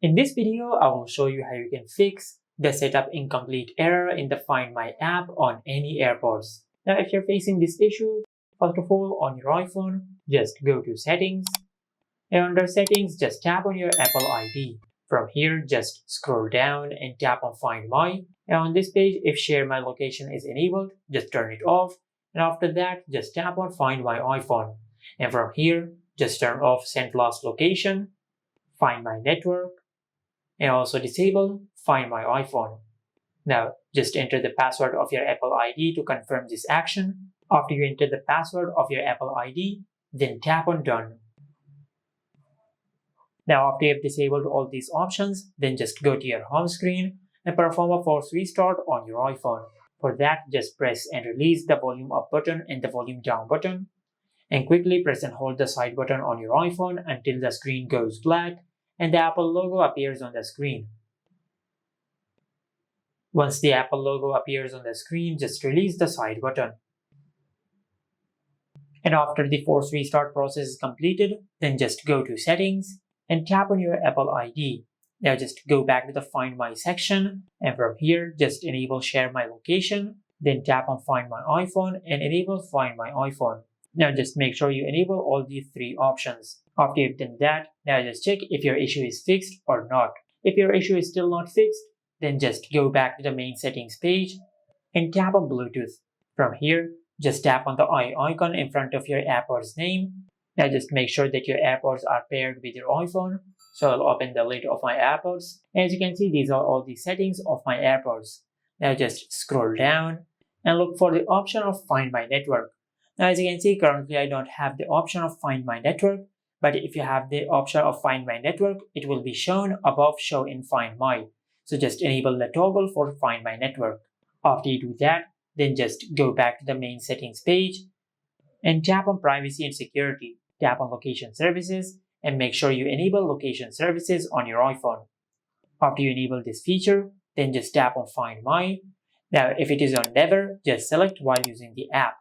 In this video, I will show you how you can fix the setup incomplete error in the Find My app on any AirPods. Now, if you're facing this issue, first of all, on your iPhone, just go to Settings, and under Settings, just tap on your Apple ID. From here, just scroll down and tap on Find My. And on this page, if Share My Location is enabled, just turn it off. And after that, just tap on Find My iPhone. And from here, just turn off Send Last Location, Find My Network, and also disable Find My iPhone. Now, just enter the password of your Apple ID to confirm this action. After you enter the password of your Apple ID, then tap on Done. Now, after you have disabled all these options, then just go to your home screen and perform a force restart on your iPhone. For that, just press and release the volume up button and the volume down button, and quickly press and hold the side button on your iPhone until the screen goes black and the Apple logo appears on the screen. Once the Apple logo appears on the screen, just release the side button. And after the force restart process is completed, then just go to Settings and tap on your Apple ID. Now just go back to the Find My section, and from here just enable Share My Location, then tap on Find My iPhone and enable Find My iPhone. Now just make sure you enable all these three options. After you've done that, now just check if your issue is fixed or not. If your issue is still not fixed, then just go back to the main settings page and tap on Bluetooth. From here, just tap on the eye icon in front of your AirPods name. Now just make sure that your AirPods are paired with your iPhone. So I'll open the lid of my AirPods. As you can see, these are all the settings of my AirPods. Now just scroll down and look for the option of Find My Network. Now as you can see, currently I don't have the option of Find My Network, but if you have the option of Find My Network, it will be shown above Show in Find My. So just enable the toggle for Find My Network. After you do that, then just go back to the main settings page and tap on Privacy and Security. Tap on Location Services and make sure you enable Location Services on your iPhone. After you enable this feature, then just tap on Find My. Now if it is on Never, just select while using the app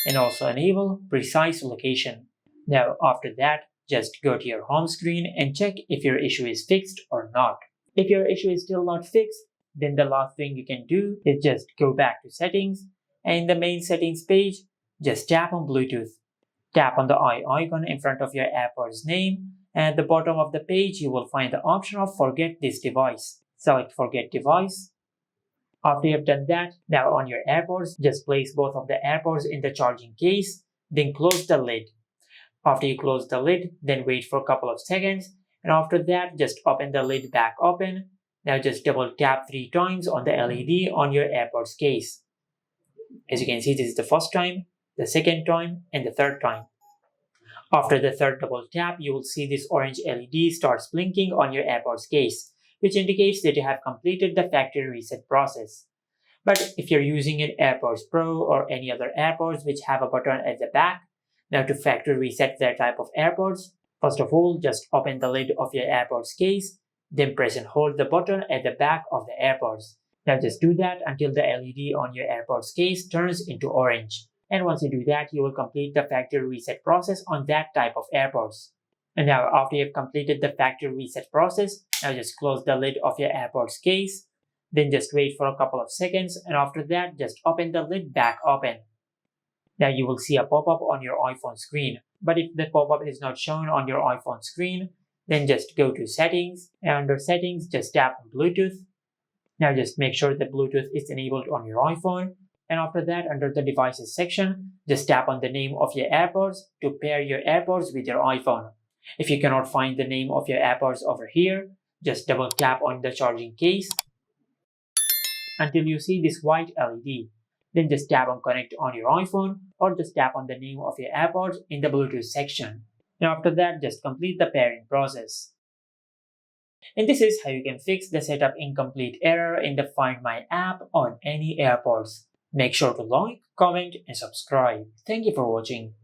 and also enable Precise Location. Now after that, just go to your home screen and check if your issue is fixed or not. If your issue is still not fixed, then the last thing you can do is just go back to Settings, and in the main settings page, just tap on Bluetooth. Tap on the eye icon in front of your AirPods name, and at the bottom of the page you will find the option of Forget this device. Select Forget Device. After you have done that, now on your AirPods, just place both of the AirPods in the charging case, then close the lid. After you close the lid, then wait for a couple of seconds, and after that, just open the lid back open. Now just double tap 3 times on the LED on your AirPods case. As you can see, this is the first time, the second time, and the third time. After the third double tap, you will see this orange LED starts blinking on your AirPods case, which indicates that you have completed the factory reset process. But if you're using an AirPods Pro or any other AirPods which have a button at the back, now to factory reset that type of AirPods, first of all, just open the lid of your AirPods case, then press and hold the button at the back of the AirPods. Now just do that until the LED on your AirPods case turns into orange. And once you do that, you will complete the factory reset process on that type of AirPods. And now after you have completed the factory reset process, now just close the lid of your AirPods case, then just wait for a couple of seconds, and after that, just open the lid back open. Now you will see a pop-up on your iPhone screen. But if the pop-up is not shown on your iPhone screen, then just go to Settings, and under Settings, just tap on Bluetooth. Now just make sure that Bluetooth is enabled on your iPhone, and after that, under the Devices section, just tap on the name of your AirPods to pair your AirPods with your iPhone. If you cannot find the name of your AirPods over here, just double tap on the charging case until you see this white LED. Then just tap on Connect on your iPhone, or just tap on the name of your AirPods in the Bluetooth section. And after that, just complete the pairing process. And this is how you can fix the setup incomplete error in the Find My app on any AirPods. Make sure to like, comment, and subscribe. Thank you for watching.